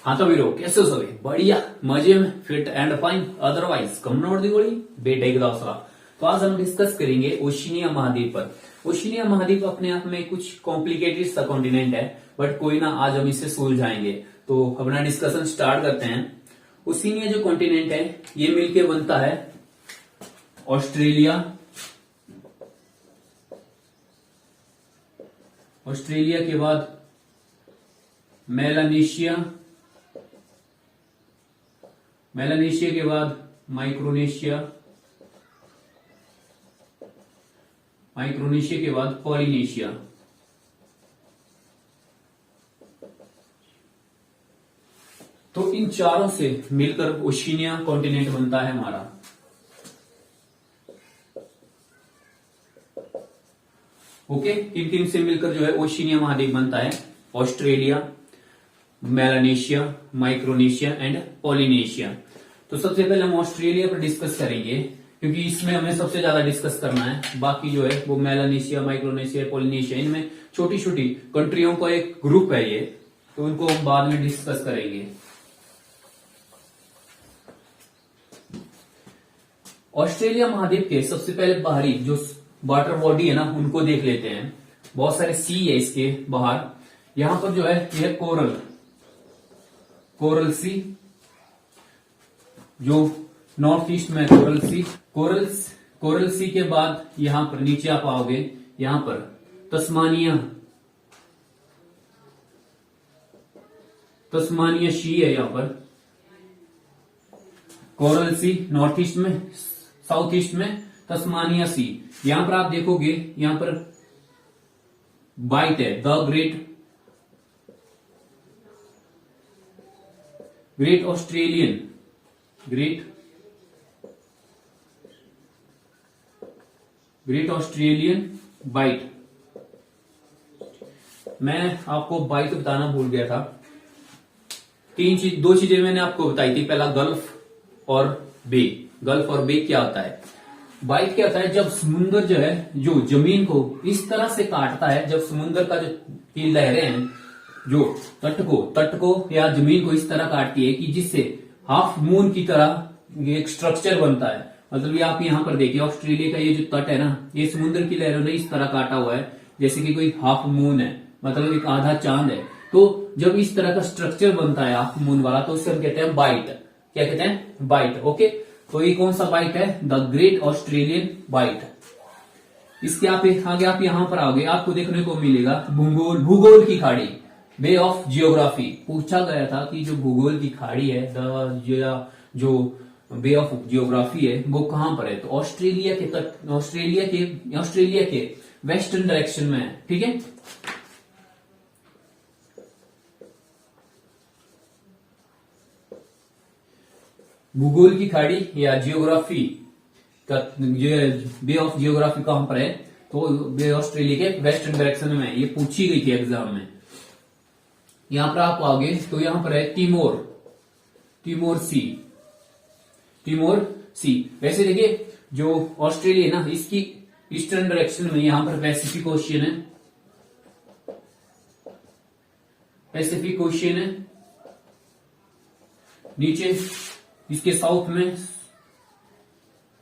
हाँ तो वीरो कैसे हो सभी बढ़िया मजे में फिट एंड फाइन अदरवाइज कम नोट दी गोली बेटा एक दूसरा। तो आज हम डिस्कस करेंगे ओशिनिया महाद्वीप पर। ओशिनिया महाद्वीप अपने आप में कुछ कॉम्प्लिकेटेड सा कॉन्टिनेंट है, बट कोई ना, आज हम इसे सुलझाएंगे। तो अपना डिस्कशन स्टार्ट करते हैं। ओशिनिया जो कॉन्टिनेंट है ये मिलके बनता है ऑस्ट्रेलिया, ऑस्ट्रेलिया के बाद मेलानेशिया, मेलानेशिया के बाद माइक्रोनेशिया, माइक्रोनेशिया के बाद पॉलिनेशिया। तो इन चारों से मिलकर ओशिनिया कॉन्टिनेंट बनता है हमारा। ओके, किन किन से मिलकर जो है ओशिनिया महाद्वीप बनता है? Australia, Melanesia, Micronesia and Polynesia. तो सबसे पहले हम ऑस्ट्रेलिया पर डिस्कस करेंगे, क्योंकि इसमें हमें सबसे ज्यादा डिस्कस करना है। बाकी जो है वो मेलानेशिया, माइक्रोनेशिया, पॉलिनेशिया, इनमें छोटी छोटी कंट्रियों का एक ग्रुप है ये, तो उनको हम बाद में डिस्कस करेंगे। ऑस्ट्रेलिया महाद्वीप के सबसे पहले बाहरी जो वाटर बॉडी है ना, उनको देख लेते हैं। बहुत सारे सी है इसके बाहर। यहां पर जो है यह कोरल सी, जो नॉर्थ ईस्ट में कोरल सी, कोरल सी के बाद यहां पर नीचे आप आओगे, यहां पर तस्मानिया सी है। यहां पर कोरल सी नॉर्थ ईस्ट में, साउथ ईस्ट में तस्मानिया सी। यहां पर आप देखोगे, यहां पर बाइट है, द ग्रेट ऑस्ट्रेलियन बाइट। मैं आपको बाइट बताना भूल गया था। दो चीजें मैंने आपको बताई थी। पहला गल्फ और बे। गल्फ और बे क्या होता है? बाइट क्या होता है? जब समुद्र जो है, जो जमीन को इस तरह से काटता है, जब समुद्र का जो की लहरें हैं जो तट को या जमीन को इस तरह काटती है कि जिससे हाफ मून की तरह एक स्ट्रक्चर बनता है। मतलब ये आप यहां पर देखिए, ऑस्ट्रेलिया का ये जो तट है ना, ये समुद्र की लहरों ने इस तरह काटा हुआ है जैसे कि कोई हाफ मून है, मतलब एक आधा चांद है। तो जब इस तरह का स्ट्रक्चर बनता है हाफ मून वाला, तो उसे हम कहते हैं बाइट। क्या कहते हैं? बाइट। ओके, तो ये कौन सा बाइट है? The great Australian bight. इसके आगे आप यहां पर आओगे, आपको देखने को मिलेगा भूगोल की खाड़ी, बे ऑफ जियोग्राफी। पूछा गया था कि जो भूगोल की खाड़ी है, जो बे ऑफ जियोग्राफी है, वो कहां पर है? तो ऑस्ट्रेलिया के वेस्टर्न डायरेक्शन में है। ठीक है, भूगोल की खाड़ी या जियोग्राफी का बे ऑफ जियोग्राफी कहां पर है? तो बे ऑस्ट्रेलिया के वेस्टर्न डायरेक्शन में है। ये पूछी गई थी एग्जाम में। यहां पर आप आओगे तो यहां पर है टिमोर सी। वैसे देखिए, जो ऑस्ट्रेलिया ना, इसकी ईस्टर्न डायरेक्शन में यहां पर पैसिफिक ओशियन है। नीचे इसके साउथ में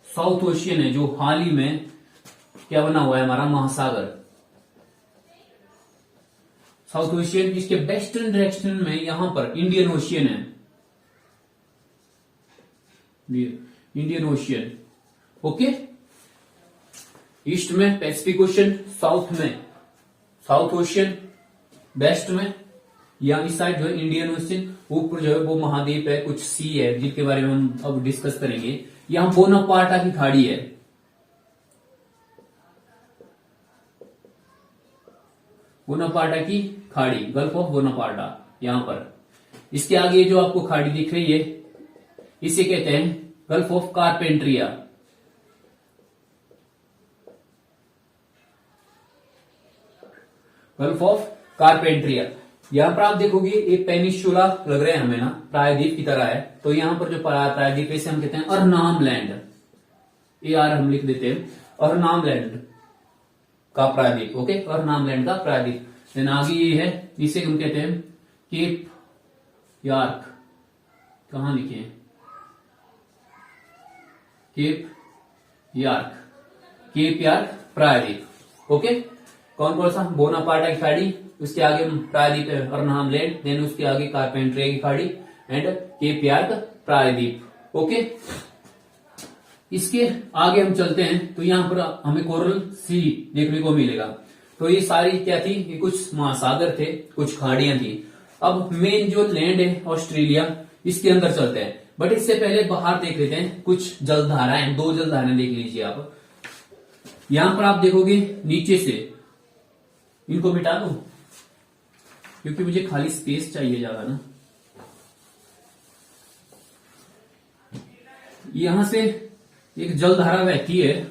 साउथ ओशियन है, जो हाल ही में क्या बना हुआ है? हमारा महासागर साउथ ओशियन। इसके वेस्टर्न डायरेक्शन में यहां पर इंडियन ओशियन है, इंडियन ओशियन। ओके, ईस्ट में पैसिफिक ओशियन, साउथ में साउथ ओशियन, वेस्ट में या इस साइड जो है इंडियन ओशियन, ऊपर जो है वो महाद्वीप है, कुछ सी है जिनके बारे में हम अब डिस्कस करेंगे। यहां बोनापार्टा की खाड़ी है, बोनापार्टा की खाड़ी, गल्फ ऑफ बोनापार्टा यहां पर। इसके आगे जो आपको खाड़ी दिख रही है, इसे कहते हैं gulf of Carpentaria. Gulf of Carpentaria. यहां पर आप देखोगे एक पेनिनसुला लग रहा है हमें ना, प्रायद्वीप की तरह है। तो यहां पर जो प्रायद्वीप, इसे हम कहते हैं अरनाम लैंड। हम लिख देते हैं अरनाम लैंड का प्रायद्वीप। ओके, अरनाम लैंड का प्रायद्वीप। देन आगे ये है, इसे हम कहते हैं यार्क, कहां लिखे, केप यार्क, केप यार्क प्रायद्वीप। ओके, कौन कौन सा, बोनापार्टा की खाड़ी, उसके आगे प्रायद्वीप अर्नहाम लैंड, देन उसके आगे कारपेंट्रिया की खाड़ी एंड केप यार्क प्रायद्वीप। ओके, इसके आगे हम चलते हैं तो यहां पर हमें कोरल सी देखने को मिलेगा। तो ये सारी क्या थी, ये कुछ महासागर थे, कुछ खाड़ियां थी। अब मेन जो लैंड है ऑस्ट्रेलिया, इसके अंदर चलते हैं, बट इससे पहले बाहर देख लेते हैं कुछ जलधाराएं, दो जलधाराएं देख लीजिए आप। यहां पर आप देखोगे नीचे से, इनको मिटा दो क्योंकि मुझे खाली स्पेस चाहिए ज्यादा ना। यहां से एक जलधारा बहती है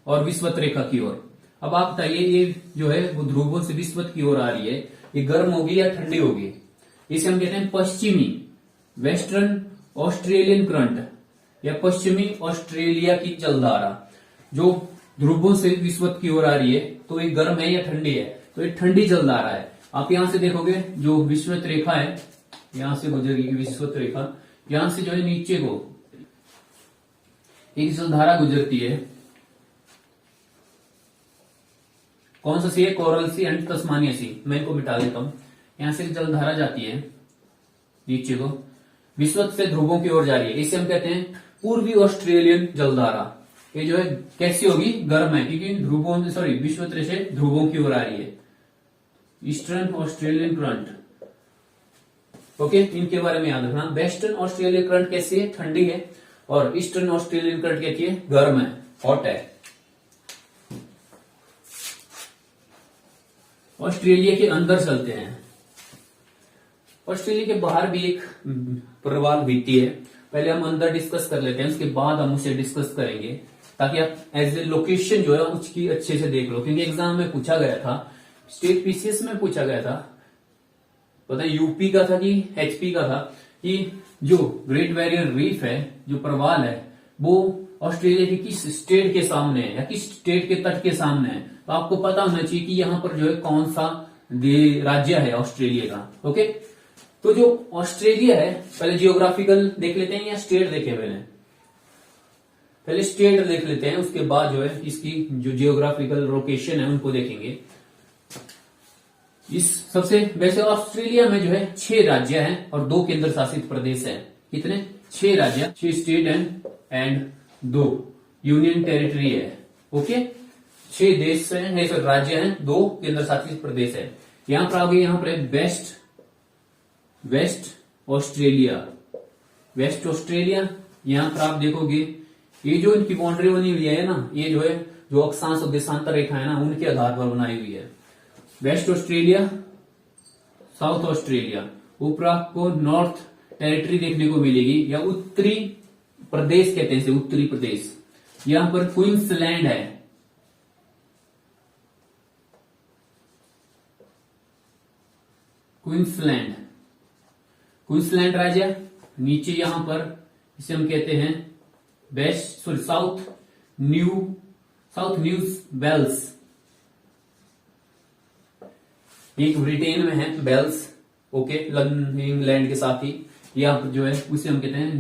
और विषुवत रेखा की ओर। अब आप बताइए, ये जो है वो ध्रुवों से विषुवत की ओर आ रही है, ये गर्म होगी या ठंडी होगी? इसे हम कहते हैं पश्चिमी वेस्टर्न ऑस्ट्रेलियन करंट या पश्चिमी ऑस्ट्रेलिया की जलधारा, जो ध्रुवों से विषुवत की ओर आ रही है। तो ये गर्म है या ठंडी है? तो ये ठंडी जलधारा है। आप यहां से देखोगे जो विषुवत रेखा है, यहां से गुजरेगी विषुवत रेखा, यहां से जो है नीचे को एक जलधारा गुजरती है। कौन सा सी है? कोरल सी एंड तस्मानिया सी। मैं इनको मिटा देता हूं। यहां से जलधारा जाती है नीचे को, विषुवत से ध्रुवों की ओर जा रही है। इसे हम कहते हैं पूर्वी ऑस्ट्रेलियन जलधारा। ये जो है कैसी होगी? गर्म है, क्योंकि ध्रुवों सॉरी विषुवत से ध्रुवों की ओर आ रही है। ईस्टर्न ऑस्ट्रेलियन करंट, ओके, इनके बारे में याद रखना। वेस्टर्न ऑस्ट्रेलियन करंट कैसी है? ठंडी है, और ईस्टर्न ऑस्ट्रेलियन करंट कैसी है? गर्म है, हॉट है। ऑस्ट्रेलिया के अंदर चलते हैं। ऑस्ट्रेलिया के बाहर भी एक प्रवाल भित्ति है। पहले हम अंदर डिस्कस कर लेते हैं, उसके बाद हम उसे डिस्कस करेंगे, ताकि आप एज ए लोकेशन जो है उसकी अच्छे से देख लो। क्योंकि एग्जाम में पूछा गया था, स्टेट पीसीएस में पूछा गया था, पता है यूपी का था कि एचपी का था, कि जो ग्रेट बैरियर रीफ है, जो प्रवाल है, वो ऑस्ट्रेलिया की किस स्टेट के सामने है या किस स्टेट के तट के सामने है। तो आपको पता होना चाहिए कि यहाँ पर जो है कौन सा राज्य है ऑस्ट्रेलिया का। ओके, तो जो ऑस्ट्रेलिया है, पहले जियोग्राफिकल देख लेते हैं या स्टेट देखें? पहले स्टेट देख लेते हैं, उसके बाद जो है इसकी जो जियोग्राफिकल लोकेशन है उनको देखेंगे। इस सबसे वैसे ऑस्ट्रेलिया में जो है 6 राज्य हैं और 2 केंद्र शासित प्रदेश हैं। कितने? 6 राज्य, 6 स्टेट एंड 2 यूनियन टेरिटरी है। ओके, 6 देश हैं, राज्य हैं, 2 केंद्र शासित प्रदेश है। यहां पर आगे, यहां पर वेस्ट ऑस्ट्रेलिया, वेस्ट ऑस्ट्रेलिया। यहां पर आप देखोगे ये जो इनकी बाउंड्री बनी हुई है ना, ये जो है जो अक्षांश और देशांतर रेखा है ना, उनके आधार पर बनाई हुई है। वेस्ट ऑस्ट्रेलिया, साउथ ऑस्ट्रेलिया, ऊपर आपको नॉर्थ टेरिटरी देखने को मिलेगी या उत्तरी प्रदेश कहते हैं इसे, उत्तरी प्रदेश। यहां पर क्वींसलैंड है, क्वींसलैंड, क्वींसलैंड राज्य। नीचे यहां पर इसे हम कहते हैं साउथ न्यू वेल्स, एक ब्रिटेन में है वेल्स। ओके, इंग्लैंड के साथ ही यहाँ पर जो है उसे हम कहते हैं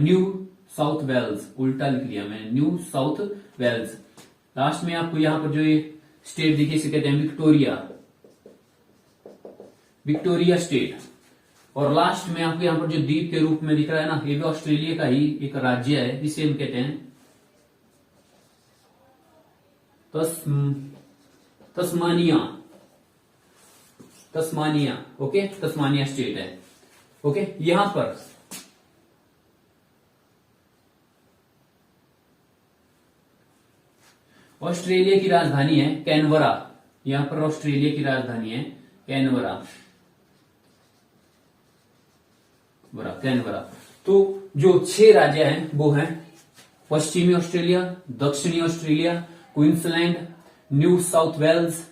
न्यू साउथ वेल्स। उल्टा लिख लिया मैं, न्यू साउथ वेल्स। लास्ट में आपको यहाँ पर जो ये स्टेट दिखे इसे कहते हैं विक्टोरिया स्टेट। और लास्ट में आपको यहाँ पर जो द्वीप के रूप में दिख रहा है ना, ये भी ऑस्ट्रेलिया का ही एक राज्य है, इसे हम कहते हैं तस्मानिया। ओके, तस्मानिया स्टेट है। ओके, यहां पर ऑस्ट्रेलिया की राजधानी है कैनबरा। यहां पर ऑस्ट्रेलिया की राजधानी है कैनबरा। तो जो 6 राज्य हैं वो हैं पश्चिमी ऑस्ट्रेलिया, दक्षिणी Australia, Queensland, New South Wales,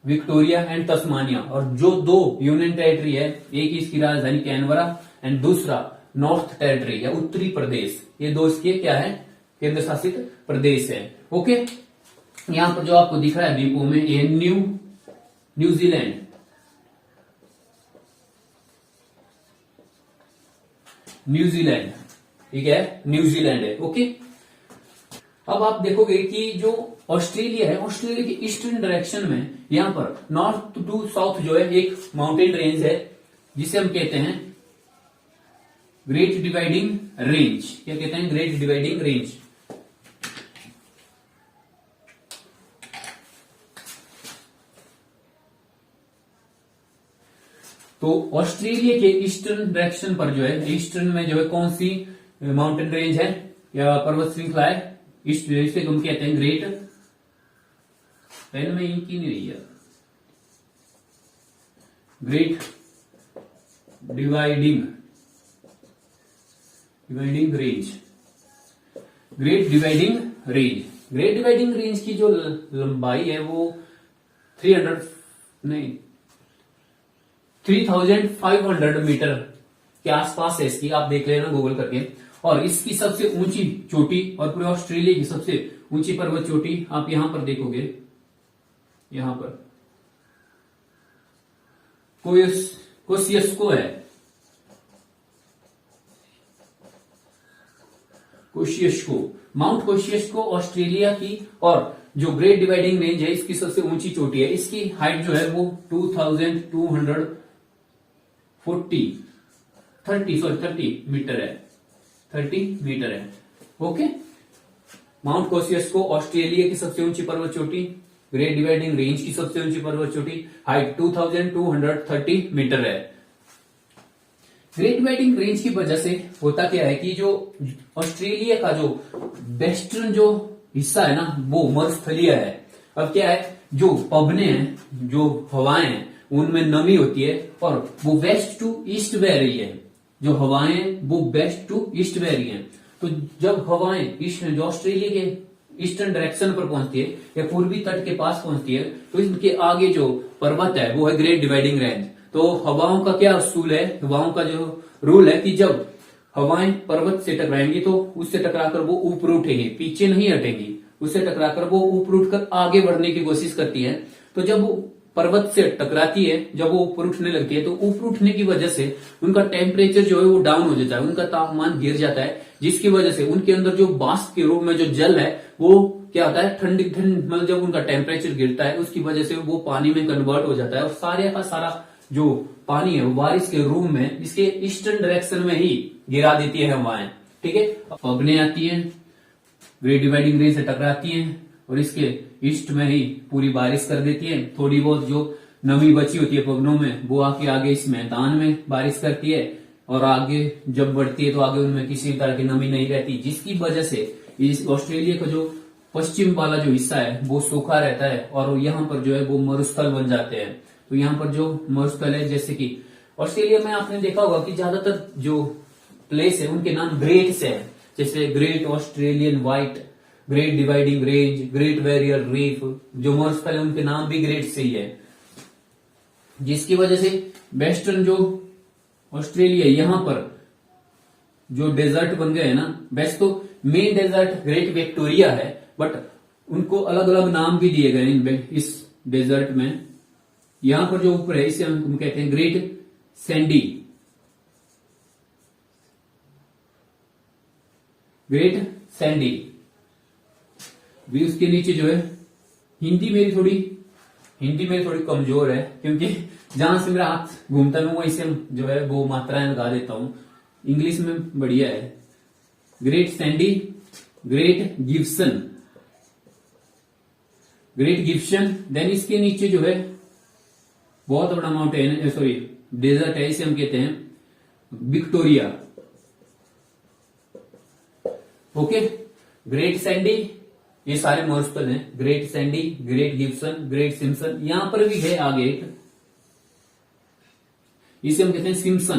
Victoria and Tasmania. और जो 2 यूनियन टेरिटरी है, एक इसकी राजधानी कैनबरा एंड दूसरा नॉर्थ टेरिटरी या उत्तरी प्रदेश। ये 2 इसके क्या है? केंद्र शासित प्रदेश है। ओके, यहां पर जो आपको दिख रहा है द्वीपों में, ये न्यूजीलैंड, न्यूजीलैंड, ठीक है, न्यूजीलैंड है। ओके, अब आप देखोगे कि जो ऑस्ट्रेलिया है, ऑस्ट्रेलिया के ईस्टर्न डायरेक्शन में यहां पर नॉर्थ टू साउथ जो है एक माउंटेन रेंज है जिसे हम कहते हैं ग्रेट डिवाइडिंग रेंज। क्या कहते हैं? Great dividing range. तो ऑस्ट्रेलिया के ईस्टर्न डायरेक्शन पर जो है, ईस्टर्न में जो है कौन सी माउंटेन रेंज है या पर्वत श्रृंखला है, इसे हम कहते हैं ग्रेट, पेन में इंक ही नहीं रही है, great dividing range. Great dividing range, great dividing range की जो लंबाई है वो 3500 मीटर के आसपास है इसकी, आप देख लेना गूगल करके। और इसकी सबसे ऊंची चोटी और पूरे ऑस्ट्रेलिया की सबसे ऊंची पर्वत चोटी आप यहां पर देखोगे, यहां पर कोसियस्को है, कोशियस्को, माउंट कोशियस्को ऑस्ट्रेलिया की। और जो ग्रेट डिवाइडिंग रेंज है इसकी सबसे ऊंची चोटी है, इसकी हाइट जो है वो 30 मीटर है, 30 मीटर है। ओके, माउंट कोशियस्को ऑस्ट्रेलिया की सबसे ऊंची पर्वत चोटी, ग्रेट डिवाइडिंग रेंज की सबसे ऊंची पर्वत चोटी, हाइट 2230 मीटर है। ग्रेट डिवाइडिंग रेंज की वजह से होता क्या है कि जो ऑस्ट्रेलिया का जो वेस्टर्न जो हिस्सा है ना वो मरुस्थलीय है। अब क्या है, जो पवने हैं, जो हवाएं हैं उनमें नमी होती है और वो वेस्ट टू ईस्ट बह रही है, जो हवाएं वो वेस्ट टू ईस्ट बह रही हैं। तो जब हवाएं ईस्ट, जो ऑस्ट्रेलिया के ईस्टर्न डायरेक्शन पर पहुंचती है या पूर्वी तट के पास पहुंचती है तो इनके आगे जो पर्वत है वो है ग्रेट डिवाइडिंग रेंज। तो हवाओं का क्या उसूल है, हवाओं का जो रूल है कि जब हवाएं पर्वत से टकराएंगी तो उससे टकराकर वो ऊपर उठेंगी, पीछे नहीं हटेंगी, उससे टकराकर वो ऊपर उठकर आगे बढ़ने की कोशिश करती है। तो जब वो पर्वत से टकराती है, जब वो ऊपर उठने लगती है तो ऊपर उठने की वजह से उनका टेम्परेचर जो है वो डाउन हो जाता है, उनका तापमान गिर जाता है, जिसकी वजह से उनके अंदर जो वाष्प के रूप में जो जल है वो क्या होता है, ठंड मतलब जब उनका टेम्परेचर गिरता है उसकी वजह से वो पानी में कन्वर्ट हो जाता है और सारे का सारा जो पानी है वो बारिश के रूप में इसके ईस्टर्न डायरेक्शन में ही गिरा देती है हवाएं। ठीक है, पवने आती है, ग्रेट डिवाइडिंग रेंज से टकराती हैं और इसके ईस्ट में ही पूरी बारिश कर देती है। थोड़ी बहुत जो नमी बची होती है पवनों में वो आके आगे इस मैदान में बारिश करती है और आगे जब बढ़ती है तो आगे उनमें किसी तरह की नमी नहीं रहती, जिसकी वजह से इस ऑस्ट्रेलिया का जो पश्चिम वाला जो हिस्सा है वो सूखा रहता है और यहाँ पर जो है वो मरुस्थल बन जाते हैं। तो यहाँ पर जो मरुस्थल है, जैसे कि ऑस्ट्रेलिया में आपने देखा होगा कि ज्यादातर जो प्लेस है उनके नाम ग्रेट से है, जैसे great Australian white, great dividing range, great barrier reef, जो मरुस्थल है उनके नाम भी ग्रेट से ही है, जिसकी वजह से वेस्टर्न जो ऑस्ट्रेलिया यहाँ पर जो डेजर्ट बन गए हैं ना, वैसे तो मेन डेजर्ट ग्रेट विक्टोरिया है बट उनको अलग अलग नाम भी दिए गए इस डेजर्ट में। यहां पर जो ऊपर है इसे हम कहते हैं ग्रेट सैंडी, ग्रेट सैंडी भी। उसके नीचे जो है हिंदी मेरी थोड़ी कमजोर है क्योंकि जहां से मेरा हाथ घूमता है मैं वहीं से जो है वो मात्राएं लगा देता हूं, इंग्लिश में बढ़िया है। Great Sandy, Great Gibson, then इसके नीचे जो है बहुत बड़ा माउंटेन, सॉरी डेजर्ट है, इसे हम कहते हैं विक्टोरिया। ओके, ग्रेट सैंडी, ये सारे मरुस्थल हैं, great Sandy, Great Gibson, great Simpson, यहां पर भी है आगे एक, इसे हम कहते हैं Simpson,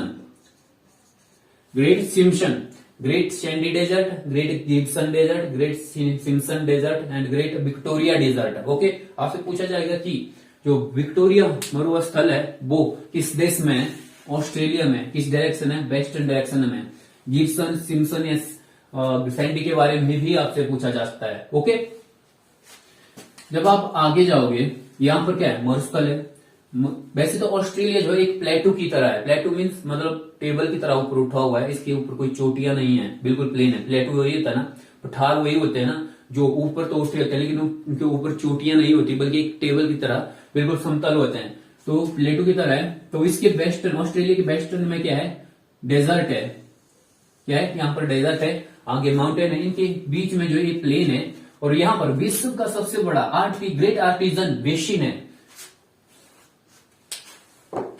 Great Simpson, Great Sandy Desert, Great Gibson Desert, Great Simpson Desert and Great Victoria Desert. Okay, आपसे पूछा जाएगा कि जो विक्टोरिया मरुस्थल है वो किस देश में है, ऑस्ट्रेलिया में, किस डायरेक्शन है, वेस्टर्न डायरेक्शन में। गिब्सन, सिम्पसन या सैंडी के बारे में भी आपसे पूछा जा सकता है। ओके, जब आप आगे जाओगे यहां पर क्या है, मरुस्थल है, वैसे तो ऑस्ट्रेलिया जो है एक प्लेटू की तरह है। प्लेटू मीन्स मतलब टेबल की तरह ऊपर उठा हुआ है, इसके ऊपर कोई चोटियां नहीं है, बिल्कुल प्लेन है। प्लेटू वही होता है ना, पठार वही होते हैं ना जो ऊपर तो उठे होते हैं लेकिन उनके ऊपर चोटियां नहीं होती, बल्कि एक टेबल की तरह बिल्कुल समतल होते हैं। तो प्लेटू की तरह है। तो इसके वेस्टर्न, ऑस्ट्रेलिया के वेस्टर्न में क्या है, डेजर्ट है। क्या है, यहाँ पर डेजर्ट है, आगे माउंटेन है, इनके बीच में जो ये प्लेन है। और यहाँ पर विश्व का सबसे बड़ा ग्रेट आर्टिजन बेसिन है।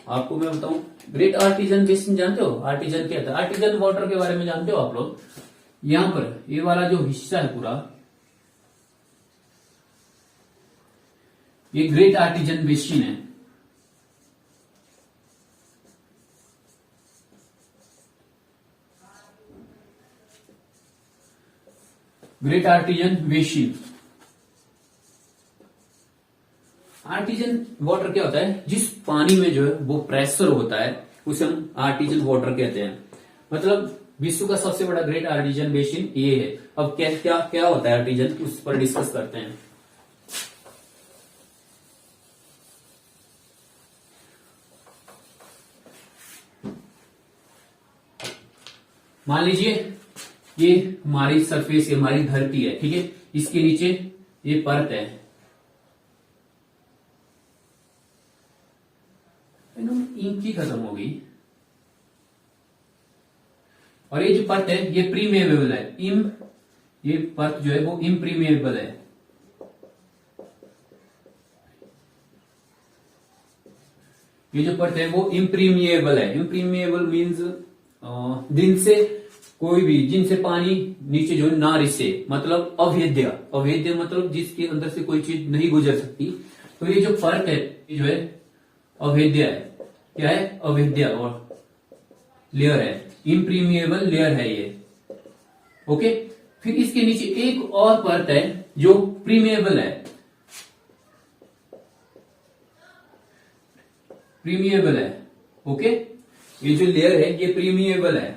आपको मैं बताऊं, ग्रेट आर्टिजन बेसिन जानते हो? आर्टिजन क्या था? आर्टिजन वाटर के बारे में जानते हो आप लोग? यहां पर ये वाला जो हिस्सा है पूरा, ये ग्रेट आर्टिजन बेसिन है। Great Artesian Basin. Artesian water क्या होता है? जिस पानी में जो है वो प्रेशर होता है उसे हम आर्टिजन वाटर कहते हैं। मतलब विश्व का सबसे बड़ा ग्रेट आर्टिजन बेसिन ये है। अब क्या क्या क्या होता है आर्टिजन, उस पर डिस्कस करते हैं। मान लीजिए ये हमारी सरफेस है, हमारी धरती है, ठीक है। इसके नीचे ये परत है, इंक की खत्म हो गई। और ये जो परत है ये प्रीमेबल है। ये परत जो है वो इम्प्रीमेबल है। ये जो परत है वो इम्प्रीमिएबल है। इम्प्रीमिएबल मीन्स जिनसे कोई भी, जिनसे पानी नीचे जो ना रिसे, मतलब अभेद्य। अभेद्य मतलब जिसके अंदर से कोई चीज नहीं गुजर सकती। तो ये जो परत है ये जो है अभेद्य है। क्या है? अभेद्य और लेयर है, इम्प्रीमिएबल लेयर है ये। ओके, फिर इसके नीचे एक और परत है जो प्रीमिएबल है। प्रीमिएबल है, ओके। ये जो लेयर है ये प्रीमिएबल है।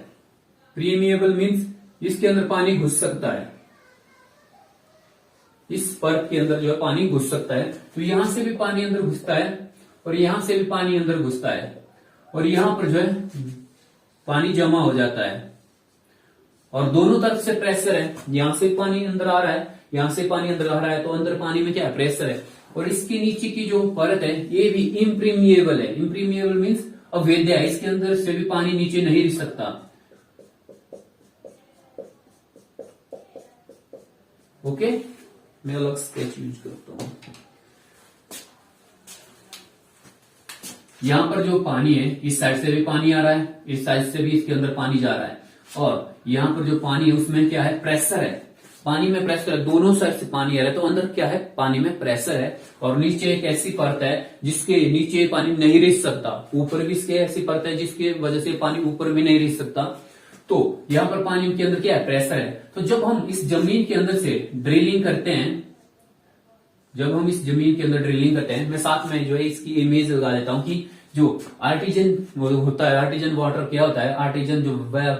प्रीमिएबल मीन्स इसके अंदर पानी घुस सकता है। इस परत के अंदर जो है पानी घुस सकता है। तो यहां से भी पानी अंदर घुसता है और यहां से भी पानी अंदर घुसता है, और यहां पर जो है पानी जमा हो जाता है। और दोनों तरफ से प्रेशर है, यहां से पानी अंदर आ रहा है, यहां से पानी अंदर आ रहा है, तो अंदर पानी में क्या है? प्रेशर है। और इसके नीचे की जो परत है ये भी इम्प्रीमिएबल है। इम्प्रीमिएबल मीन्स अभेद्य है, इसके अंदर से भी पानी नीचे नहीं रिस सकता। ओके, मैं अलग स्केच यूज करता हूं। यहां पर जो पानी है इस साइड से भी पानी आ रहा है, इस साइड से भी इसके अंदर पानी जा रहा है। और यहां पर जो पानी है उसमें क्या है? प्रेशर है। पानी में प्रेशर है, दोनों साइड से पानी आ रहा है, तो अंदर क्या है? पानी में प्रेशर है। और नीचे एक ऐसी परत है जिसके नीचे पानी नहीं रिस सकता। ऊपर भी इसके ऐसी परत है जिसकी वजह से पानी ऊपर भी नहीं रिस सकता। तो यहां पर पानी के अंदर क्या है? प्रेशर है। तो जब हम इस जमीन के अंदर से ड्रिलिंग करते हैं, जब हम इस जमीन के अंदर ड्रिलिंग करते हैं, मैं साथ में जो है इसकी इमेज लगा देता हूं कि जो आर्टिजन होता है, आर्टिजन वाटर क्या होता है, आर्टिजन जो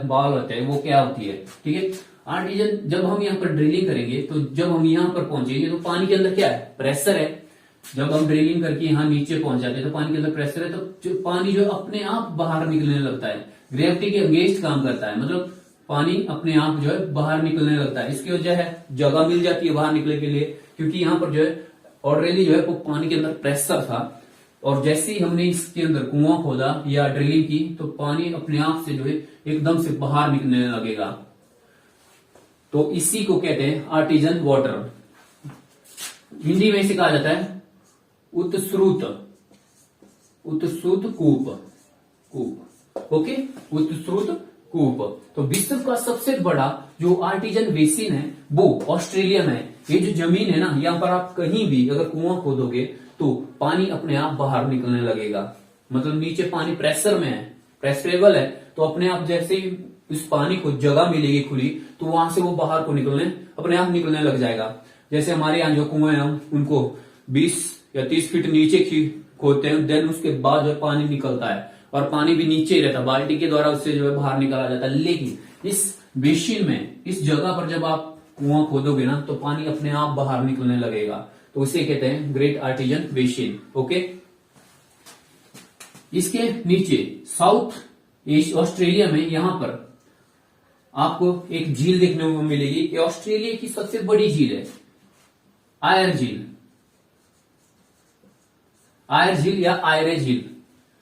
बॉल होते हैं वो क्या होती है, ठीक है। आर्टिजन जब हम यहाँ पर ड्रिलिंग करेंगे तो जब हम यहाँ पर पहुंचेंगे तो पानी के अंदर क्या है? प्रेशर है। जब हम ड्रिलिंग करके यहाँ नीचे पहुंच जाते हैं तो पानी के अंदर प्रेशर है, तो जो पानी जो अपने आप बाहर निकलने लगता है। ग्रेविटी के अगेंस्ट काम करता है, मतलब पानी अपने आप जो है बाहर निकलने लगता है। इसकी वजह है जगह मिल जाती है बाहर निकलने के लिए, क्योंकि यहाँ पर जो है ऑलरेडी जो है वो पानी के अंदर प्रेशर था। और जैसे ही हमने इसके अंदर कुआं खोदा या ड्रिलिंग की तो पानी अपने आप से जो है एकदम से बाहर निकलने लगेगा। तो इसी को कहते हैं आर्टिजन वाटर। हिंदी में इसे कहा जाता है उत्स्रुत, उत्स्रुत कूप, कूप। ओके, उत्स्रुत कूप। तो विश्व का सबसे बड़ा जो आर्टिजन बेसिन है वो ऑस्ट्रेलिया में है। ये जो जमीन है ना, यहाँ पर आप कहीं भी अगर कुआं खोदोगे तो पानी अपने आप बाहर निकलने लगेगा। मतलब नीचे पानी प्रेशर में है, प्रेशरेबल है, तो अपने आप जैसे ही इस पानी को जगह मिलेगी खुली तो वहां से वो बाहर को निकलने अपने आप निकलने लग जाएगा। जैसे हमारे यहाँ जो कुएं हैं उनको 20 या 30 फीट नीचे खोदते हैं, देन उसके बाद जो पानी निकलता है और पानी भी नीचे ही रहता है, बाल्टी के द्वारा उससे जो है बाहर निकाला जाता है। लेकिन इस बेसिन में, इस जगह पर जब आप कुआं खोदोगे ना तो पानी अपने आप बाहर निकलने लगेगा। तो उसे कहते हैं ग्रेट आर्टिजन बेसिन। ओके, इसके नीचे साउथ ईस्ट ऑस्ट्रेलिया में यहां पर आपको एक झील देखने को मिलेगी। ये ऑस्ट्रेलिया की सबसे बड़ी झील है, आयर झील। आयर झील या आयरे झील,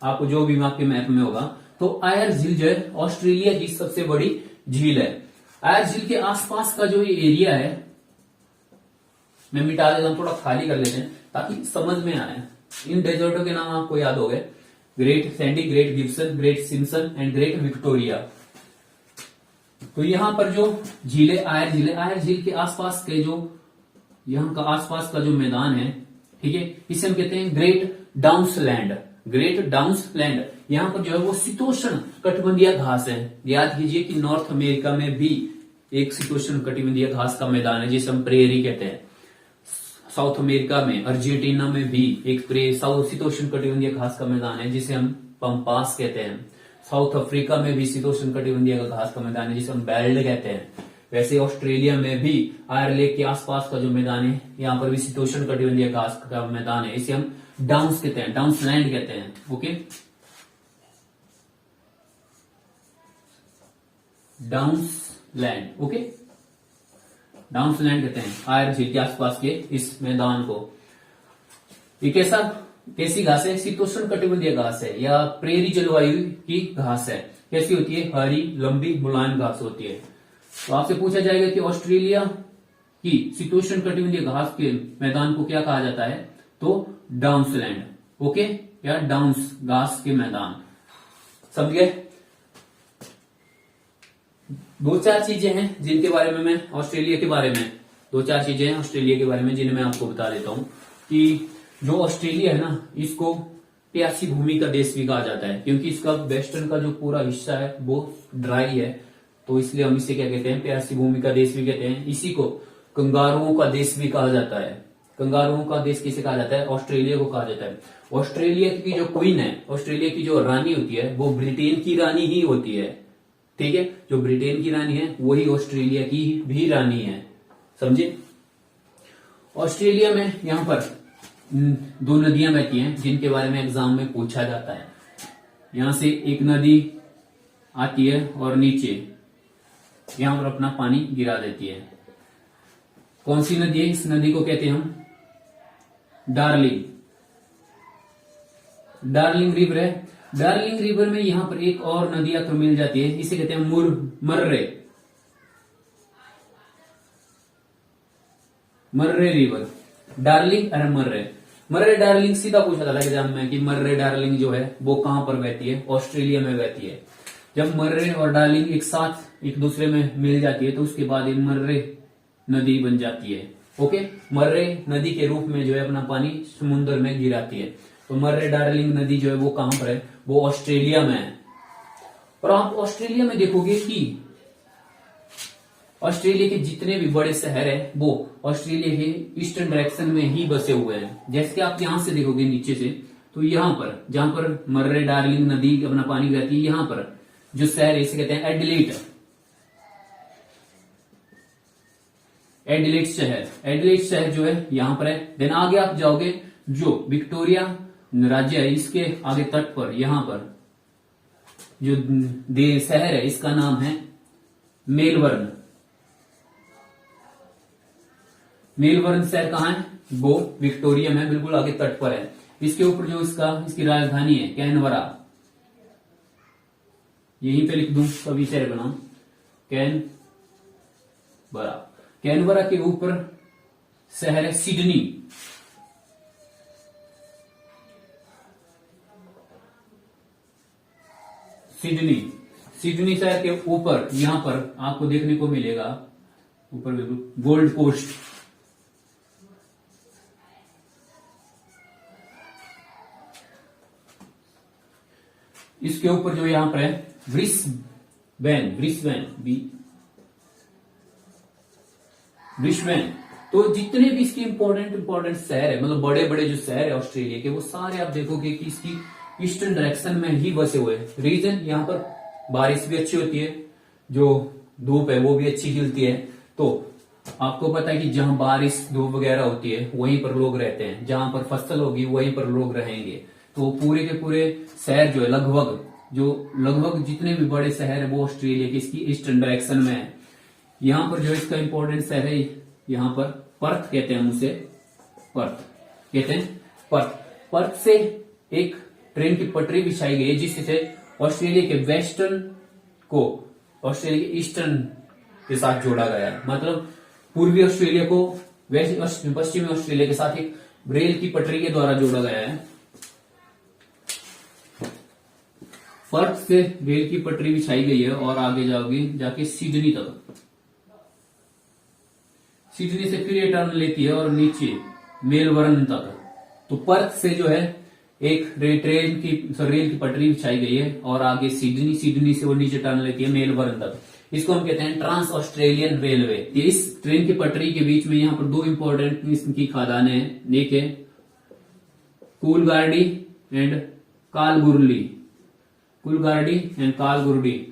आपको जो भी आपके मैप में होगा, तो आयर झील जो है ऑस्ट्रेलिया की सबसे बड़ी झील है। आयर झील के आसपास का जो ये एरिया है, मैं मिटा देता हूं, थोड़ा खाली कर लेते हैं ताकि समझ में आए। इन डेजर्टों के नाम आपको याद हो गए, great Sandy, Great Gibson, great Simpson and Great Victoria. तो यहां पर जो झीलें, आयर झील के आसपास के जो यहां का आसपास का जो मैदान है, ठीक है, इसे हम कहते हैं ग्रेट डाउन्सलैंड। ग्रेट डाउन्सलैंड, यहां पर जो है वो शीतोष्ण कटिबंधीय घास है। याद कीजिए कि नॉर्थ अमेरिका में भी एक शीतोष्ण कटिबंधीय घास का मैदान है जिसे हम प्रेरी कहते हैं। साउथ अमेरिका में, अर्जेंटीना में भी एक शीतोष्ण कटिबंधीय घास का मैदान है जिसे हम पम्पास कहते हैं। साउथ अफ्रीका में भी शीतोष्ण कटिबंधीय घास का मैदान है जिसे हम बेल्ट कहते हैं। वैसे ऑस्ट्रेलिया में भी आयर लेक के आसपास का जो मैदान है, यहाँ पर भी शीतोष्ण कटिबंधीय घास का मैदान है, इसे हम डाउन्स कहते हैं, डाउन्सलैंड कहते हैं। ओके, डाउन्सलैंड, ओके, डाउन्सलैंड कहते हैं आयर झील के आसपास के इस मैदान को। ये कैसी घास है? शीतोष्ण कटिबंधीय घास है या प्रेरी जलवायु की घास है। कैसी होती है? हरी, लंबी, मुलायम घास होती है। तो आपसे पूछा जाएगा कि ऑस्ट्रेलिया की शीतोष्ण कटिबंधीय घास के मैदान को क्या कहा जाता है? तो डाउन्सलैंड, ओके, या डाउन्स घास के मैदान। समझ गए? दो चार चीजें हैं जिनके बारे में मैं ऑस्ट्रेलिया के बारे में, दो चार चीजें हैं ऑस्ट्रेलिया के बारे में जिन्हें मैं आपको बता देता हूं कि जो ऑस्ट्रेलिया है ना, इसको प्यासी भूमि का देश भी कहा जाता है क्योंकि इसका वेस्टर्न का जो पूरा हिस्सा है वो ड्राई है, तो इसलिए हम इसे क्या कहते हैं? प्यासी भूमि का देश भी कहते हैं। इसी को कंगारुओं का देश भी कहा जाता है। कंगारुओं का देश किसे कहा जाता है? ऑस्ट्रेलिया को कहा जाता है। ऑस्ट्रेलिया की जो क्वीन है, ऑस्ट्रेलिया की जो रानी होती है, वो ब्रिटेन की रानी ही होती है, ठीक है। जो ब्रिटेन की रानी है वही ऑस्ट्रेलिया की भी रानी है, समझे। ऑस्ट्रेलिया में यहां पर दो नदियां बहती हैं जिनके बारे में एग्जाम में पूछा जाता है। यहां से एक नदी आती है और नीचे यहां पर अपना पानी गिरा देती है। कौन सी नदी है? इस नदी को कहते हैं हम डार्लिंग, डार्लिंग रिवर है। डार्लिंग रिवर में यहां पर एक और नदी आकर मिल जाती है, इसे कहते हैं मर्रे, मर्रे रिवर। डार्लिंग और मर्रे डार्लिंग सीधा पूछा था एग्जाम में कि मर्रे डार्लिंग जो है वो कहां पर बहती है? ऑस्ट्रेलिया में बहती है। जब मर्रे और डार्लिंग एक साथ एक दूसरे में मिल जाती है तो उसके बाद ये मर्रे नदी बन जाती है। ओके, मर्रे नदी के रूप में जो है अपना पानी समुद्र में गिराती है। तो मर्रे डार्लिंग नदी जो है वो कहां पर है? वो ऑस्ट्रेलिया में है। और आप ऑस्ट्रेलिया में देखोगे कि ऑस्ट्रेलिया के जितने भी बड़े शहर है वो ऑस्ट्रेलिया के ईस्टर्न डायरेक्शन में ही बसे हुए हैं। जैसे कि आप यहां से देखोगे नीचे से, तो यहां पर जहां पर मर्रे डार्लिंग नदी अपना पानी गिराती है, यहां पर जो शहर है इसे कहते हैं एडिलेड, एडिलेड शहर। एडिलेड शहर जो है यहां पर है। देन आगे आप जाओगे, जो विक्टोरिया राज्य है इसके आगे तट पर यहां पर जो शहर है इसका नाम है मेलबर्न। मेलबर्न शहर कहां है? वो विक्टोरिया में बिल्कुल आगे तट पर है। इसके ऊपर जो इसकी राजधानी है कैनबरा, यहीं पे लिख दूं सभी शहर का नाम कैनबरा। कैनबरा के ऊपर शहर है सिडनी। सिडनी शहर के ऊपर यहां पर आपको देखने को मिलेगा ऊपर बिल्कुल गोल्ड कोस्ट। इसके ऊपर जो यहां पर है ब्रिस्बेन। तो जितने भी इसके इंपॉर्टेंट शहर है, मतलब बड़े बड़े जो शहर है ऑस्ट्रेलिया के, वो सारे आप देखोगे कि इसकी ईस्टर्न डायरेक्शन में ही बसे हुए हैं। रीजन, यहाँ पर बारिश भी अच्छी होती है, जो धूप है वो भी अच्छी खिलती है। तो आपको पता है कि जहां बारिश धूप वगैरह होती है वहीं पर लोग रहते हैं, जहां पर फसल होगी वहीं पर लोग रहेंगे। तो पूरे के पूरे शहर जो है लगभग जितने भी बड़े शहर है वो ऑस्ट्रेलिया के इसकी ईस्टर्न डायरेक्शन में है। यहाँ पर जो इसका इंपॉर्टेंट शहर है, यहाँ पर पर्थ कहते हैं, उसे पर्थ कहते हैं। पर्थ से एक ट्रेन की पटरी बिछाई गई है जिससे ऑस्ट्रेलिया के वेस्टर्न को ऑस्ट्रेलिया के ईस्टर्न के साथ जोड़ा गया है। मतलब पूर्वी ऑस्ट्रेलिया को पश्चिमी ऑस्ट्रेलिया के साथ एक रेल की पटरी के द्वारा जोड़ा गया है। पर्थ से रेल की पटरी बिछाई गई है और आगे जाके सिडनी तक, सिडनी से फिर ये टर्न लेती है और नीचे मेलबर्न तक। तो पर्थ से जो है एक रेल की पटरी बिछाई गई है और आगे सिडनी से वो नीचे टर्न लेती है मेलबर्न तक। इसको हम कहते हैं ट्रांस ऑस्ट्रेलियन रेलवे। इस ट्रेन की पटरी के बीच में यहाँ पर दो इंपॉर्टेंट किस्म की खदानें हैं, एक है कूलगार्डी एंड कालगुर्डी।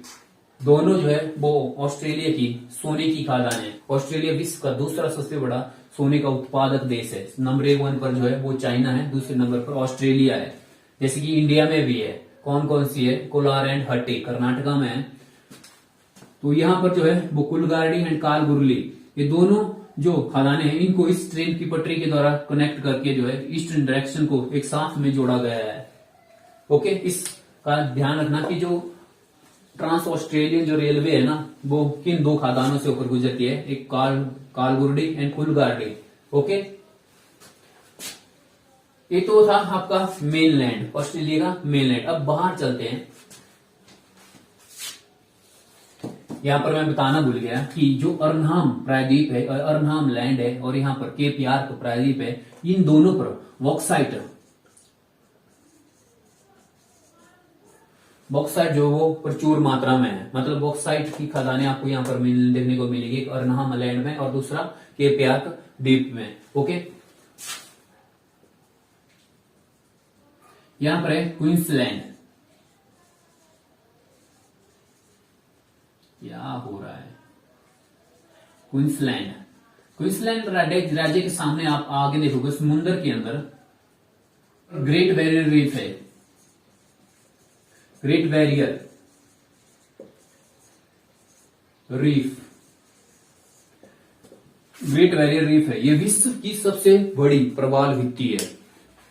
दोनों जो है वो ऑस्ट्रेलिया की सोने की खदान है। ऑस्ट्रेलिया विश्व का दूसरा सबसे बड़ा सोने का उत्पादक देश है। नंबर 1 पर जो है वो चाइना है, दूसरे नंबर पर ऑस्ट्रेलिया है। जैसे कि इंडिया में भी है, कौन कौन सी है, कोलार एंड हट्टी कर्नाटका में है। तो यहाँ पर जो है वो कुलगार्डी एंड कालगुर्ली, ये दोनों जो खदानें हैं इनको इस ट्रेन की पटरी के द्वारा कनेक्ट करके जो है ईस्टर्न डायरेक्शन को एक साथ में जोड़ा गया है। ओके, इसका ध्यान रखना कि जो ट्रांस ऑस्ट्रेलियन जो रेलवे है ना वो किन दो खदानों से होकर गुजरती है, एक कालगुर्डी एंड कुलगार्डी। ओके, ये तो था आपका मेनलैंड, ऑस्ट्रेलिया का मेनलैंड। अब बाहर चलते हैं। यहां पर मैं बताना भूल गया कि जो अर्नहाम प्रायद्वीप है, अर्नहाम लैंड है, और यहाँ पर केप यार्क प्रायद्वीप है, इन दोनों पर बॉक्साइट जो वो प्रचुर मात्रा में है। मतलब बॉक्साइट की खदानें आपको यहाँ पर देखने को मिलेगी, एक अर्नहाम लैंड में और दूसरा केप यार्क द्वीप में। ओके, यहां पर है क्वींसलैंड। क्या हो रहा है? क्वींसलैंड राज्य के सामने आप आगे देखोगे समुद्र के अंदर ग्रेट बैरियर रीफ है। ग्रेट बैरियर रीफ है। ये विश्व की सबसे बड़ी प्रवाल भित्ति है।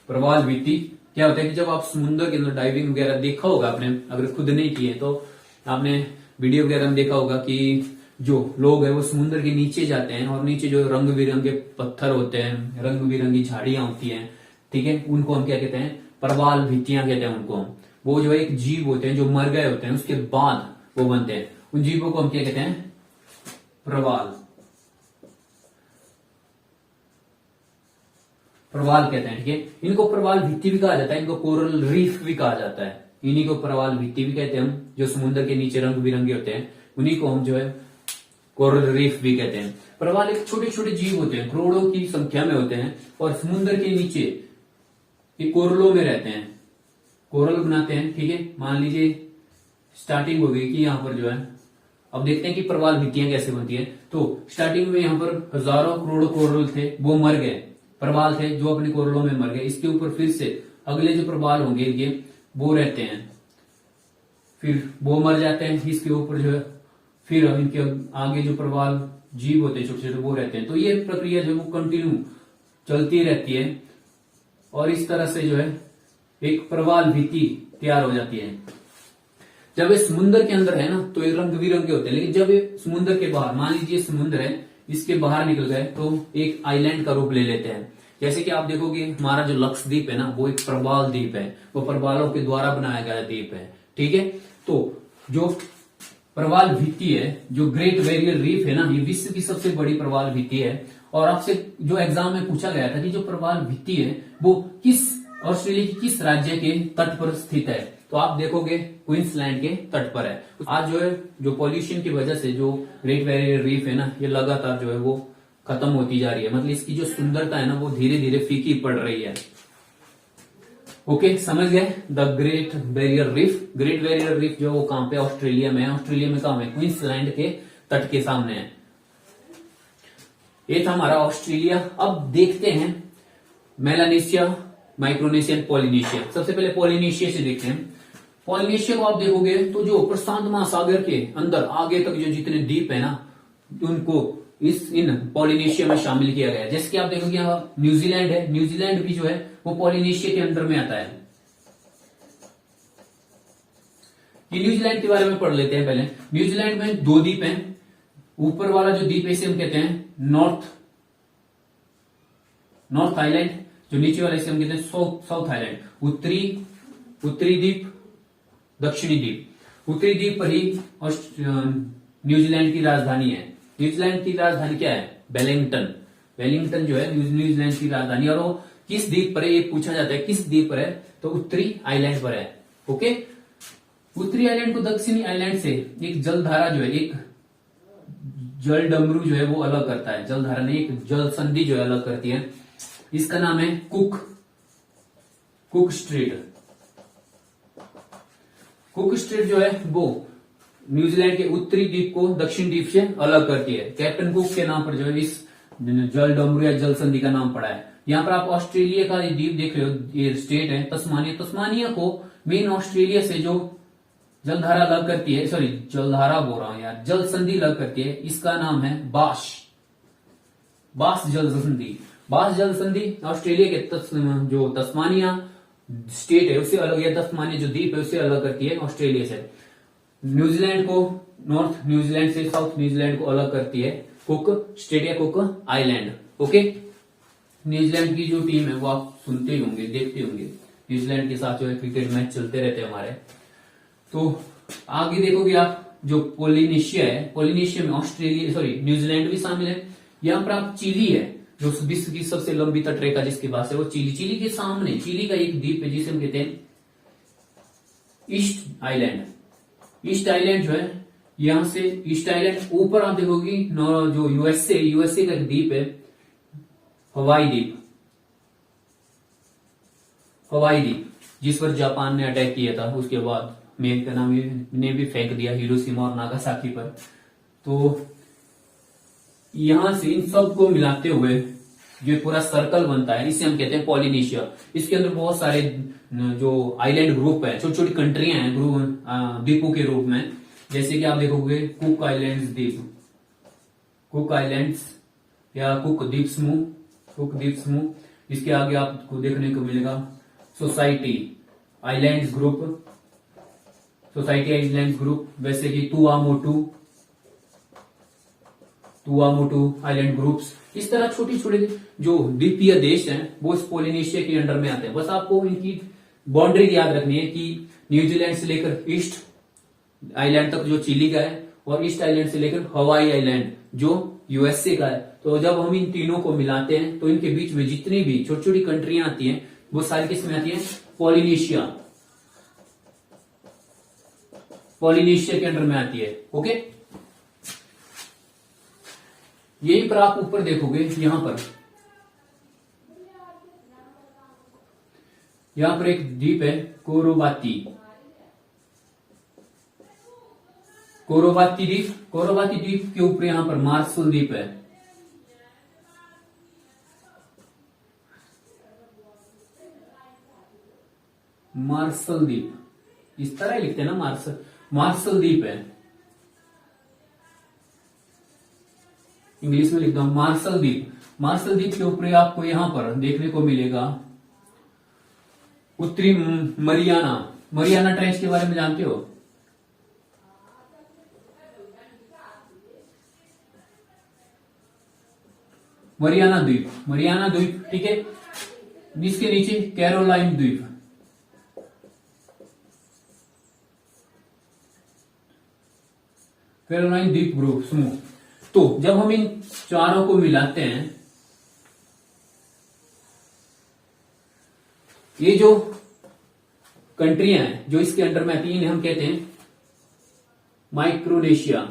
प्रवाल भित्ति क्या होता है कि जब आप समुद्र के अंदर डाइविंग वगैरह देखा होगा आपने, अगर खुद नहीं किए तो आपने वीडियो वगैरह में देखा होगा कि जो लोग हैं वो समुद्र के नीचे जाते हैं और नीचे जो रंग बिरंगे पत्थर होते हैं, रंग बिरंगी झाड़ियां होती हैं, ठीक है, उनको हम क्या कहते हैं? प्रवाल भित्तियां कहते हैं उनको हम। वो जो एक जीव होते हैं जो मर गए होते हैं उसके बाद वो बनते हैं, उन जीवों को हम क्या कहते हैं? प्रवाल कहते हैं। ठीक है, इनको प्रवाल भित्ति भी कहा जाता है, इनको कोरल रीफ भी कहा जाता है। इन्हीं को प्रवाल भित्ति भी कहते हैं हम, जो समुद्र के नीचे रंग बिरंगे होते हैं उन्हीं को हम जो है कोरल रीफ भी कहते हैं। प्रवाल एक छोटे छोटे जीव होते हैं, करोड़ों की संख्या में होते हैं और समुद्र के नीचे ये कोरलों में रहते हैं, कोरल बनाते हैं। ठीक है, मान लीजिए स्टार्टिंग हो गई कि यहाँ पर जो है, अब देखते हैं कि प्रवाल भित्तियां कैसे बनती है। तो स्टार्टिंग में यहाँ पर हजारों करोड़ों कोरल थे, वो मर गए, प्रवाल थे जो अपने कोरलों में मर गए। इसके ऊपर फिर से अगले जो प्रवाल होंगे ये वो रहते हैं, फिर वो मर जाते हैं, इसके ऊपर जो है फिर इनके आगे जो प्रवाल जीव होते हैं छोटे छोटे वो रहते हैं। तो ये प्रक्रिया जो वो कंटिन्यू चलती रहती है और इस तरह से जो है एक प्रवाल भित्ति तैयार हो जाती है। जब ये समुद्र के अंदर है ना तो ये रंग बिरंगे होते हैं, लेकिन जब ये समुद्र के बाहर, मान लीजिए समुद्र है, इसके बाहर निकल गए तो एक आइलैंड का रूप ले लेते हैं। जैसे कि आप देखोगे हमारा जो लक्षद्वीप है ना वो एक प्रवाल द्वीप है, वो प्रवालों के द्वारा बनाया गया द्वीप है। ठीक है, तो जो प्रवाल भित्ति है, जो ग्रेट बैरियर रीफ है ना, ये विश्व की सबसे बड़ी प्रवाल भित्ति है। और आपसे जो एग्जाम में पूछा गया था कि जो प्रवाल भित्ति है वो किस ऑस्ट्रेलिया की किस राज्य के तट पर स्थित है, तो आप देखोगे क्वींसलैंड के तट पर है। आज जो है जो पॉल्यूशन की वजह से जो ग्रेट बैरियर रीफ है ना ये लगातार जो है वो खत्म होती जा रही है, मतलब इसकी जो सुंदरता है ना वो धीरे धीरे फीकी पड़ रही है। ओके, समझ गए? The great barrier reef. Great barrier reef जो वो कहां पे? ऑस्ट्रेलिया में है। ऑस्ट्रेलिया में कहां है? क्वींसलैंड के तट के सामने है। ये था हमारा ऑस्ट्रेलिया। अब देखते हैं मेलानेशिया माइक्रोनेशिया एंड पॉलिनेशिया। सबसे पहले पॉलिनेशिया से देखते हैं। पॉलिनेशिया को आप देखोगे तो जो प्रशांत महासागर के अंदर आगे तक जो जितने द्वीप है ना, उनको इन पॉलिनेशिया में शामिल किया गया है। जैसे कि आप देखोगे यहाँ न्यूजीलैंड है, न्यूजीलैंड भी जो है वो पॉलिनेशिया के अंदर में आता है। ये न्यूजीलैंड के बारे में पढ़ लेते हैं पहले। न्यूजीलैंड में 2 द्वीप हैं। ऊपर वाला जो द्वीप है इसे हम कहते हैं नॉर्थ आइलैंड, जो नीचे वाला इसे हम कहते हैं साउथ आइलैंड। उत्तरी द्वीप, दक्षिणी द्वीप। उत्तरी द्वीप पर ही न्यूजीलैंड की राजधानी है। न्यूजीलैंड की राजधानी क्या है? वेलिंगटन जो है न्यूजीलैंड की राजधानी। और वो किस द्वीप पर है ये पूछा जाता है, किस द्वीप पर है? तो उत्तरी आइलैंड पर है। ओके, उत्तरी आइलैंड को दक्षिणी आइलैंड से एक जलधारा जो है, एक जल डमरू जो है वो अलग करता है। जलधारा नहीं, एक जल संधि जो है अलग करती है। इसका नाम है कुक स्ट्रेट। कुक स्ट्रेट जो है वो न्यूजीलैंड के उत्तरी द्वीप को दक्षिण द्वीप से अलग करती है। कैप्टन कुक के नाम पर जो है इस जल डमरू या जल संधि का नाम पड़ा है। यहाँ पर आप ऑस्ट्रेलिया का द्वीप देख रहे हो, ये स्टेट है तस्मानिया को मेन ऑस्ट्रेलिया से जो जलधारा अलग करती है, सॉरी जलधारा बोल रहा हूं यार, जल संधि अलग करती है, इसका नाम है बास जल संधि। बास जल संधि ऑस्ट्रेलिया के जो तस्मानिया स्टेट है उससे अलग, या तस्मानिया जो द्वीप है उससे अलग करती है ऑस्ट्रेलिया से। न्यूजीलैंड को नॉर्थ न्यूजीलैंड से साउथ न्यूजीलैंड को अलग करती है कुक स्टेट या कुक आइलैंड। ओके, न्यूजीलैंड की जो टीम है वो आप सुनते ही होंगे, देखते होंगे, न्यूजीलैंड के साथ जो है क्रिकेट मैच चलते रहते हैं हमारे। तो आगे देखोगे आप जो पोलिनेशिया है, पोलिनेशिया में ऑस्ट्रेलिया सॉरी न्यूजीलैंड भी शामिल है। यहाँ पर आप चिली है जो विश्व की सबसे लंबी तटरेखा जिसके पास है वो चिली के सामने चिली का एक द्वीप है जिसे हम कहते हैं ईस्ट आइलैंड जो है, यहां से ईस्ट आइलैंड ऊपर आप देखोगे जो यूएसए का एक द्वीप है हवाई द्वीप जिस पर जापान ने अटैक किया था, उसके बाद मेन का नाम ने भी फेंक दिया हिरोशिमा और नागासाकी पर। तो यहां से इन सब को मिलाते हुए जो पूरा सर्कल बनता है इसे हम कहते हैं पॉलिनेशिया। इसके अंदर बहुत सारे जो आइलैंड ग्रुप है, छोटी छोटी कंट्रियां हैं ग्रुप द्वीपों के रूप में। जैसे कि आप देखोगे कुक आइलैंड्स या कुक द्वीप समूह। इसके आगे आपको देखने को मिलेगा सोसाइटी आइलैंड्स ग्रुप, वैसे कि तुआमोटू आइलैंड ग्रुप्स। इस तरह छोटे छोटे जो द्वीपीय देश हैं वो इस पोलिनेशिया के अंडर में आते हैं। बस आपको इनकी बाउंड्री याद रखनी है कि न्यूजीलैंड से लेकर ईस्ट आइलैंड तक जो चिली का है और ईस्ट आइलैंड से लेकर हवाई आइलैंड जो यूएसए का है। तो जब हम इन तीनों को मिलाते हैं तो इनके बीच में जितनी भी छोटी छोटी कंट्रियां आती हैं वो सारी किसमें आती हैं? पॉलिनेशिया के अंडर में आती है। ओके, यहीं पर आप ऊपर देखोगे, यहां पर एक द्वीप है कोरोवाती द्वीप के ऊपर यहां पर मार्शल द्वीप है। मार्शल द्वीप इस तरह लिखते हैं ना, मार्शल द्वीप है, इंग्लिश में लिखता हूं मार्शल द्वीप के ऊपर आपको यहां पर देखने को मिलेगा उत्तरी मरियाना ट्रेंच के बारे में जानते हो? मरियाना द्वीप, ठीक है। इसके नीचे कैरोलाइन द्वीप ग्रुप समूह। तो जब हम इन चारों को मिलाते हैं, ये जो कंट्रियां हैं जो इसके अंडर में आती हैं इन्हें हम कहते हैं माइक्रोनेशिया।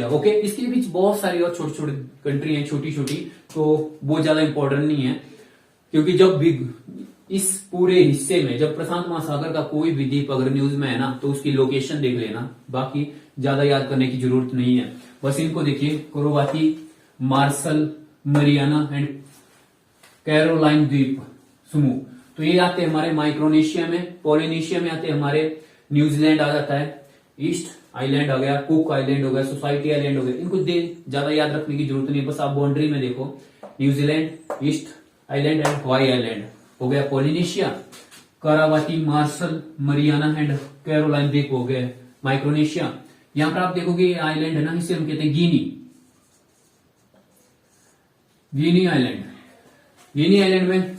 ओके, इसके बीच बहुत सारी और छोटी छोटी कंट्री हैं, छोटी छोटी, तो वो ज्यादा इंपॉर्टेंट नहीं है। क्योंकि जब भी इस पूरे हिस्से में जब प्रशांत महासागर का कोई भी द्वीप अगर न्यूज में है ना तो उसकी लोकेशन देख लेना, बाकी ज्यादा याद करने की जरूरत नहीं है। बस इनको देखिए, कोरोवाती, मार्शल, मरियाना एंड कैरोलाइन द्वीप समूह। तो ये आते हैं हमारे माइक्रोनेशिया में। पोलिनेशिया में आते हैं हमारे न्यूजीलैंड आ जाता है, ईस्ट आइलैंड आ गया, कुक आइलैंड हो गया, सोसाइटी आइलैंड हो गया। इनको ज्यादा याद रखने की जरूरत नहीं है, बस आप बाउंड्री में देखो, New Zealand, east island and Hawaii island हो गया पोलिनेशिया। करावाती, मार्शल, मरियाना एंड कैरोलाइन द्वीप हो गए माइक्रोनेशिया। यहां पर आप देखोगे आइलैंड है ना, इसे हम कहते हैं गिनी, गिनी आइलैंड। गिनी आइलैंड में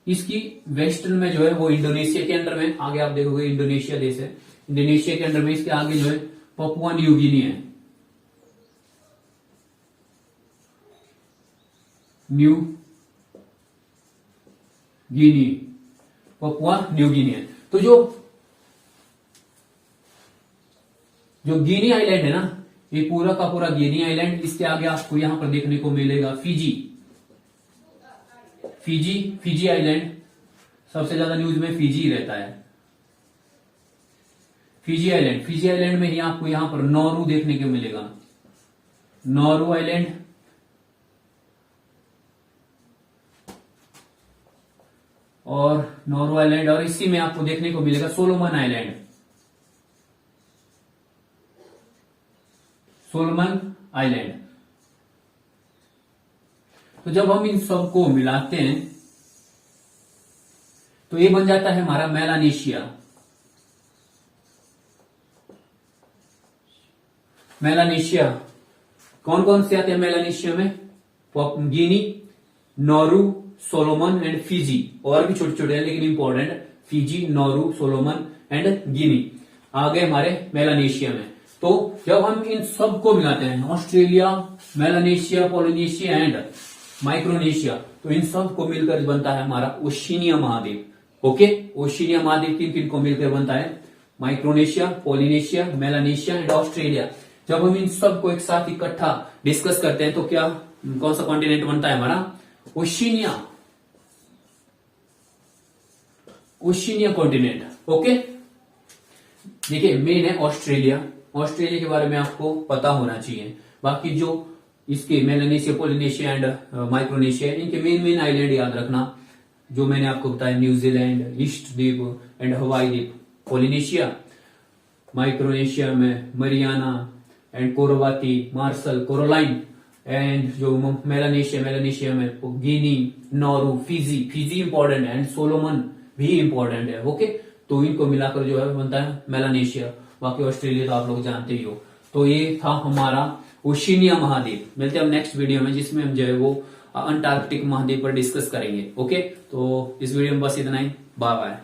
इसकी वेस्टर्न में जो है वो इंडोनेशिया के अंडर में, आगे आप देखोगे इंडोनेशिया देश है, इंडोनेशिया के अंडर में इसके आगे जो है पपुआ न्यू गिनी है, New Guinea, Papua New Guinea है। तो जो गिनी आइलैंड है ना, ये पूरा का पूरा गिनी आइलैंड। इसके आगे आपको यहां पर देखने को मिलेगा फिजी, फिजी आइलैंड। सबसे ज्यादा न्यूज में फिजी रहता है, फिजी आइलैंड में ही आपको यहां पर नौरू देखने को मिलेगा, नौरू आइलैंड। और नौरू आइलैंड, और इसी में आपको देखने को मिलेगा सोलोमन आइलैंड, सोलोमन आइलैंड। तो जब हम इन सबको मिलाते हैं तो ये बन जाता है हमारा मेलानेशिया। मेलानेशिया कौन कौन से आते हैं मेलानेशिया में? Guinea, Nauru, Solomon and Fiji. और भी छोटे छोटे हैं लेकिन important, Fiji, Nauru, Solomon and Guinea आ गए हमारे मेलानेशिया में। तो जब हम इन सबको मिलाते हैं, Australia, Melanesia, Polynesia and Micronesia, तो इन सब को मिलकर बनता है हमारा ओशिनिया महाद्वीप। ओके, ओशिनिया महाद्वीप किन किन को मिलकर बनता है? Micronesia, Polynesia, Melanesia and Australia. जब हम इन सब को एक साथ इकट्ठा डिस्कस करते हैं तो क्या कौन सा कॉन्टिनेंट बनता है हमारा? Oceania, Oceania continent. ओके, देखिए मेन है ऑस्ट्रेलिया। ऑस्ट्रेलिया के बारे में आपको पता होना चाहिए। बाकी जो इसके मेलानेशिया, पोलिनेशिया एंड माइक्रोनेशिया, इनके मेन आइलैंड याद रखना जो मैंने आपको बताया, न्यूजीलैंड, ईस्ट द्वीप एंड हवाई द्वीप। पोलिनेशिया, माइक्रोनेशिया में मरियाना एंड कोरोवाती, मार्शल, कोरोलाइन एंड जो मेलानेशिया में गिनी, नौरू, फिजी इंपॉर्टेंट है एंड सोलोमन भी इंपॉर्टेंट है। ओके, तो इनको मिलाकर जो है बनता है मेलानेशिया। बाकी ऑस्ट्रेलिया तो आप लोग जानते ही हो। तो ये था हमारा ओशिनिया महाद्वीप। मिलते हैं हम नेक्स्ट वीडियो में जिसमें हम जो है वो अंटार्कटिक महाद्वीप पर डिस्कस करेंगे। ओके, तो इस वीडियो में बस इतना ही। Bye bye.